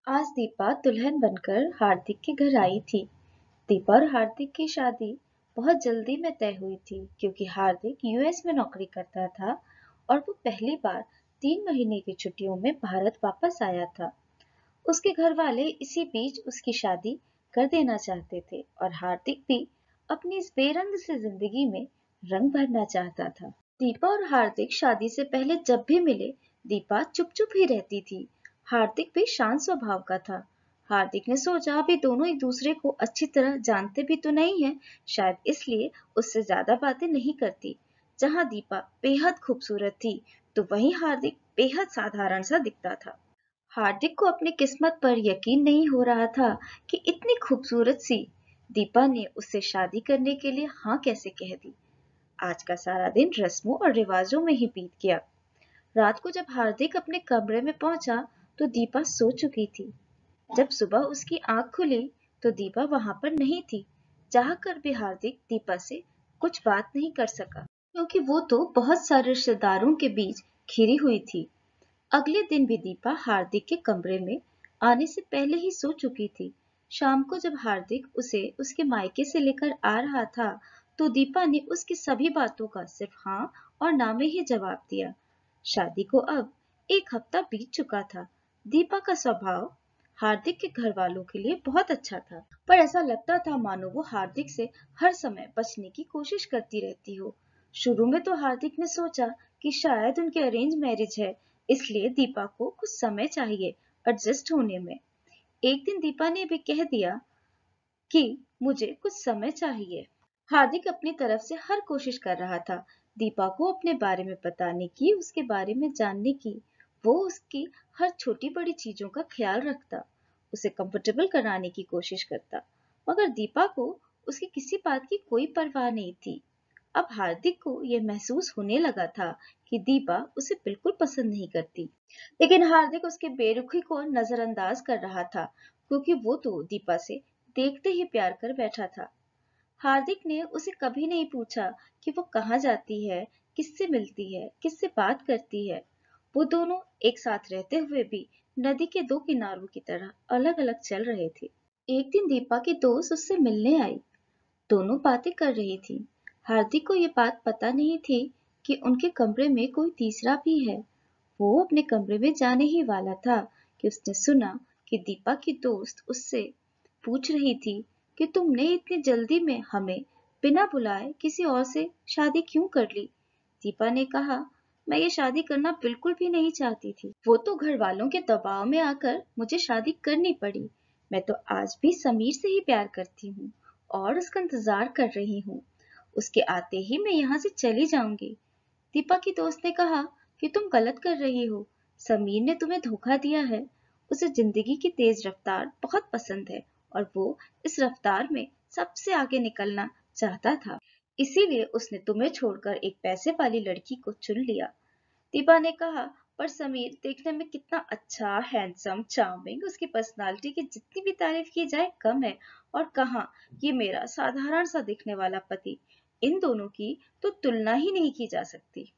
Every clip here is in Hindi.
आज दीपा दुल्हन बनकर हार्दिक के घर आई थी। दीपा और हार्दिक की शादी बहुत जल्दी में तय हुई थी क्योंकि हार्दिक यूएस में नौकरी करता था और वो पहली बार 3 महीने की छुट्टियों में भारत वापस आया था। उसके घर वाले इसी बीच उसकी शादी कर देना चाहते थे और हार्दिक भी अपनी इस बेरंग से जिंदगी में रंग भरना चाहता था। दीपा और हार्दिक शादी से पहले जब भी मिले, दीपा चुप चुप ही रहती थी। हार्दिक भी शांत स्वभाव का था। हार्दिक ने सोचा अभी दोनों एक दूसरे को अच्छी तरह जानते भी तो नहीं है, शायद इसलिए उससे ज्यादा बातें नहीं करती। जहाँ दीपा बेहद खूबसूरत थी, तो वहीं हार्दिक बेहद साधारण सा दिखता था। हार्दिक को अपनी किस्मत पर यकीन नहीं हो रहा था कि इतनी खूबसूरत सी दीपा ने उससे शादी करने के लिए हाँ कैसे कह दी। आज का सारा दिन रस्मों और रिवाजों में ही बीत गया। रात को जब हार्दिक अपने कमरे में पहुंचा तो दीपा सो चुकी थी। जब सुबह उसकी आंख खुली तो दीपा वहां पर नहीं थी। चाह कर भी हार्दिक दीपा से कुछ बात नहीं कर सका क्योंकि वो तो बहुत सारे रिश्तेदारों के बीच घिरी हुई थी। अगले दिन भी दीपा हार्दिक के कमरे में आने से पहले ही सो चुकी थी। शाम को जब हार्दिक उसे उसके मायके से लेकर आ रहा था तो दीपा ने उसकी सभी बातों का सिर्फ हाँ और ना में ही जवाब दिया। शादी को अब 1 हफ्ता बीत चुका था। दीपा का स्वभाव हार्दिक के घर वालों के लिए बहुत अच्छा था, पर ऐसा लगता था मानो वो हार्दिक से हर समय बचने की कोशिश करती रहती हो। शुरू में तो हार्दिक ने सोचा कि शायद उनकी अरेंज मैरिज है, इसलिए दीपा को कुछ समय चाहिए एडजस्ट होने में। एक दिन दीपा ने भी कह दिया कि मुझे कुछ समय चाहिए। हार्दिक अपनी तरफ से हर कोशिश कर रहा था दीपा को अपने बारे में बताने की, उसके बारे में जानने की। वो उसकी हर छोटी बड़ी चीजों का ख्याल रखता, उसे कंफर्टेबल कराने की कोशिश करता, मगर दीपा को उसकी किसी बात की कोई परवाह नहीं थी। अब हार्दिक को यह महसूस होने लगा था कि दीपा उसे बिल्कुल पसंद नहीं करती, लेकिन हार्दिक उसके बेरुखी को नजरअंदाज कर रहा था क्योंकि वो तो दीपा से देखते ही प्यार कर बैठा था। हार्दिक ने उसे कभी नहीं पूछा कि वो कहाँ जाती है, किससे मिलती है, किससे बात करती है। वो दोनों एक साथ रहते हुए भी नदी के दो किनारों की तरह अलग अलग चल रहे थे। एक दिन दीपा की दोस्त उससे मिलने आई। दोनों बातें कर रही थी। हार्दिक को ये बात पता नहीं थी कि उनके कमरे में कोई तीसरा भी है। वो अपने कमरे में जाने ही वाला था कि उसने सुना कि दीपा की दोस्त उससे पूछ रही थी कि तुमने इतनी जल्दी में हमें बिना बुलाए किसी और से शादी क्यों कर ली। दीपा ने कहा, मैं ये शादी करना बिल्कुल भी नहीं चाहती थी, वो तो घर वालों के दबाव में आकर मुझे शादी करनी पड़ी। मैं तो आज भी समीर से ही प्यार करती हूँ और उसका इंतजार कर रही हूँ। उसके आते ही मैं यहाँ से चली जाऊंगी। दीपा की दोस्त ने कहा कि तुम गलत कर रही हो। समीर ने तुम्हें धोखा दिया है। उसे जिंदगी की तेज रफ्तार बहुत पसंद है और वो इस रफ्तार में सबसे आगे निकलना चाहता था। इसीलिए उसने तुम्हें छोड़कर एक पैसे वाली लड़की को चुन लिया। दीपा ने कहा, पर समीर देखने में कितना अच्छा, हैंडसम, चार्मिंग, उसकी पर्सनालिटी की जितनी भी तारीफ की जाए कम है। और कहाँ ये मेरा साधारण सा दिखने वाला पति, इन दोनों की तो तुलना ही नहीं की जा सकती।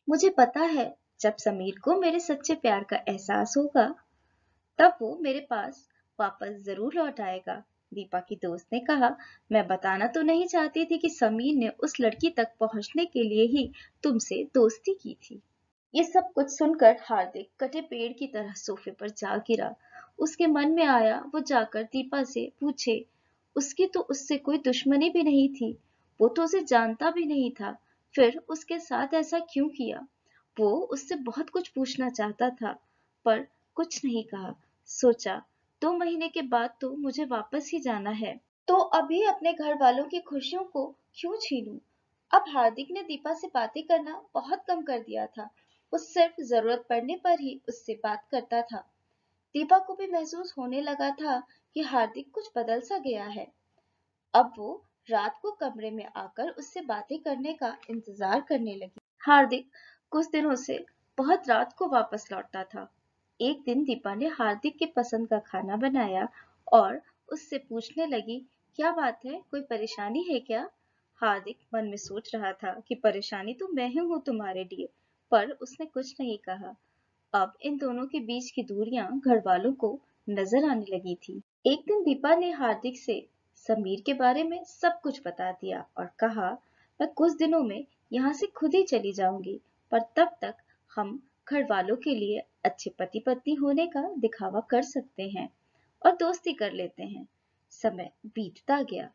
मुझे पता है जब समीर को मेरे सच्चे प्यार का एहसास होगा तब वो मेरे पास वापस जरूर लौट आएगा। दीपा की दोस्त ने कहा, मैं बताना तो नहीं चाहती थी कि समीर ने उस लड़की तक पहुंचने के लिए ही तुमसे दोस्ती की थी। ये सब कुछ सुनकर हार्दिक कटे पेड़ की तरह सोफे पर जा गिरा। उसके मन में आया वो जाकर दीपा से पूछे। उसकी तो उससे कोई दुश्मनी भी नहीं थी, वो तो उसे जानता भी नहीं था, फिर उसके साथ ऐसा क्यों किया। वो उससे बहुत कुछ पूछना चाहता था पर कुछ नहीं कहा। सोचा 2 महीने के बाद तो मुझे वापस ही जाना है, तो अभी अपने घर वालों की खुशियों को क्यों छीनूं। अब हार्दिक ने दीपा से बातें करना बहुत कम कर दिया था। वो सिर्फ जरूरत पड़ने पर ही उससे बात करता था। दीपा को भी महसूस होने लगा था कि हार्दिक कुछ बदल सा गया है। अब वो रात को कमरे में आकर उससे बातें करने का इंतजार करने लगी। हार्दिक कुछ दिनों से बहुत रात को वापस लौटता था। एक दिन दीपा ने हार्दिक के पसंद का खाना बनाया और उससे पूछने लगी, क्या बात है, कोई परेशानी है क्या। हार्दिक मन में सोच रहा था कि परेशानी तो मैं ही हूँ तुम्हारे लिए, पर उसने कुछ नहीं कहा। अब इन दोनों के बीच की दूरियां घर वालों को नजर आने लगी थी। एक दिन दीपा ने हार्दिक से समीर के बारे में सब कुछ बता दिया और कहा, मैं कुछ दिनों में यहाँ से खुद ही चली जाऊंगी, पर तब तक हम घर वालों के लिए अच्छे पति पत्नी होने का दिखावा कर सकते हैं और दोस्ती कर लेते हैं। समय बीतता गया,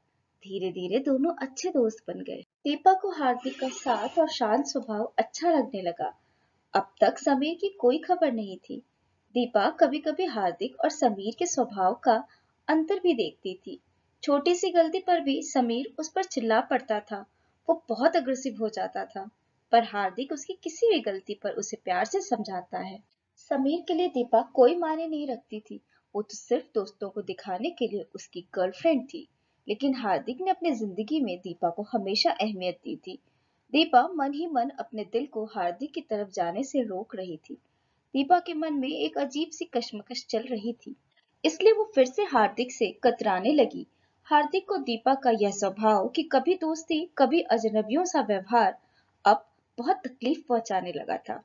धीरे धीरे दोनों अच्छे दोस्त बन गए। दीपा को हार्दिक का साथ और शांत स्वभाव अच्छा लगने लगा। अब तक समीर की कोई खबर नहीं थी। दीपा कभी कभी हार्दिक और समीर के स्वभाव का अंतर भी देखती थी। छोटी सी गलती पर भी समीर उस पर चिल्ला पड़ता था। वो बहुत अग्रेसिव हो जाता था, पर हार्दिक उसकी किसी भी गलती पर उसे प्यार से समझाता है। समीर के लिए दीपा कोई मायने नहीं रखती थी। वो तो सिर्फ दोस्तों को दिखाने के लिए उसकी गर्लफ्रेंड थी। लेकिन हार्दिक ने अपनी जिंदगी में दीपा को हमेशा अहमियत दी थी। दीपा मन ही मन अपने दिल को हार्दिक की तरफ जाने से रोक रही थी। दीपा के मन में एक अजीब सी कश्मकश चल रही थी, इसलिए वो फिर से हार्दिक से कतराने लगी। हार्दिक को दीपा का यह स्वभाव कि कभी दोस्ती कभी अजनबियों सा व्यवहार अब बहुत तकलीफ पहुंचाने लगा था।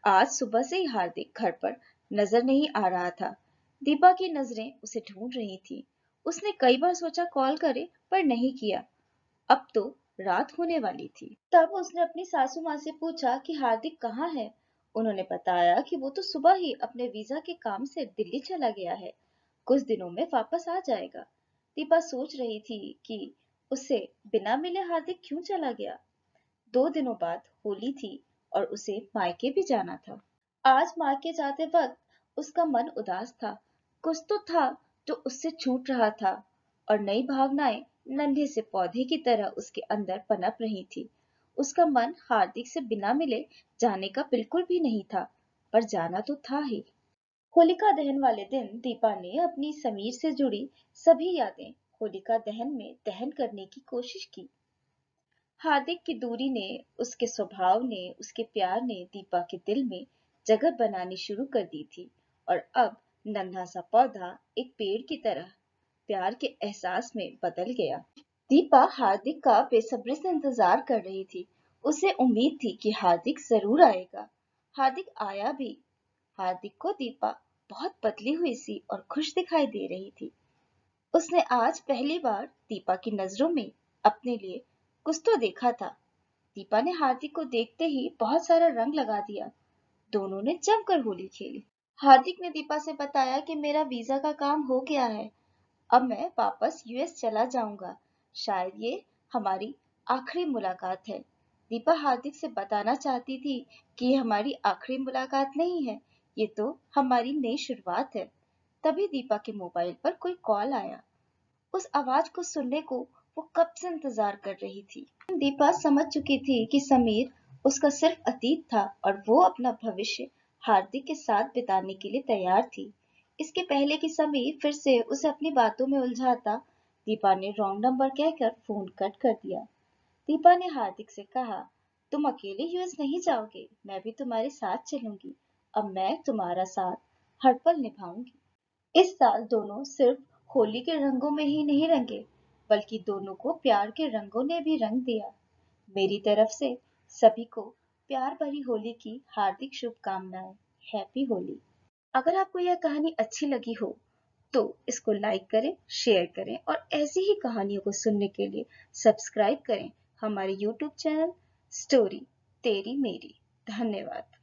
आज सुबह से ही हार्दिक घर पर नजर नहीं आ रहा था। दीपा की नजरें उसे ढूंढ रही थी। उसने कई बार सोचा कॉल करे, पर नहीं किया। अब तो रात होने वाली थी। तब उसने अपनी सासू माँ से पूछा कि हार्दिक कहाँ है। उन्होंने बताया कि वो तो सुबह ही अपने वीजा के काम से दिल्ली चला गया है, कुछ दिनों में वापस आ जाएगा। दीपा सोच रही थी कि उससे बिना मिले हार्दिक क्यों चला गया। 2 दिनों बाद होली थी और उसे मायके भी जाना था। आज मायके जाते वक्त उसका मन उदास था। कुछ तो था जो उससे छूट रहा था और नई भावनाएं नन्हे से पौधे की तरह उसके अंदर पनप रही थी। उसका मन हार्दिक से बिना मिले जाने का बिल्कुल भी नहीं था, पर जाना तो था ही। होलिका दहन वाले दिन दीपा ने अपनी समीर से जुड़ी सभी यादें होलिका दहन में दहन करने की कोशिश की। हार्दिक की दूरी ने, उसके स्वभाव ने, उसके प्यार ने दीपा के दिल में जगह बनानी शुरू कर दी थी और अब नन्हा सा पौधा एक पेड़ की तरह प्यार के एहसास में बदल गया। दीपा हार्दिक का बेसब्री से इंतजार कर रही थी। उसे उम्मीद थी कि हार्दिक जरूर आएगा। हार्दिक आया भी। हार्दिक को दीपा बहुत बदली हुई सी और खुश दिखाई दे रही थी। उसने आज पहली बार दीपा की नजरों में अपने लिए कुछ तो देखा था। दीपा ने हार्दिक को देखते ही बहुत सारा रंग लगा दिया। दोनों ने जमकर होली खेली। हार्दिक ने दीपा से बताया कि मेरा वीजा का काम हो गया है, अब मैं वापस यूएस चला जाऊंगा। शायद ये हमारी आखिरी मुलाकात है। दीपा हार्दिक से बताना चाहती थी कि ये हमारी आखिरी मुलाकात नहीं है, ये तो हमारी नई शुरुआत है। तभी दीपा के मोबाइल पर कोई कॉल आया। उस आवाज को सुनने को वो कब से इंतजार कर रही थी। दीपा समझ चुकी थी कि समीर उसका सिर्फ अतीत था और वो अपना भविष्य हार्दिक के साथ बिताने के लिए तैयार थी। इसके पहले कि समीर फिर से उसे अपनी बातों में उलझाता, दीपा ने रॉन्ग नंबर कहकर फोन कट कर दिया। दीपा ने हार्दिक से कहा, तुम अकेले यूएस नहीं जाओगे, मैं भी तुम्हारे साथ चलूंगी। अब मैं तुम्हारा साथ हर पल निभाऊंगी। इस साल दोनों सिर्फ होली के रंगों में ही नहीं रंगे, बल्कि दोनों को प्यार के रंगों ने भी रंग दिया। मेरी तरफ से सभी को प्यार भरी होली की हार्दिक शुभकामनाएं। हैप्पी होली। अगर आपको यह कहानी अच्छी लगी हो तो इसको लाइक करें, शेयर करें और ऐसी ही कहानियों को सुनने के लिए सब्सक्राइब करें हमारे YouTube चैनल स्टोरी तेरी मेरी। धन्यवाद।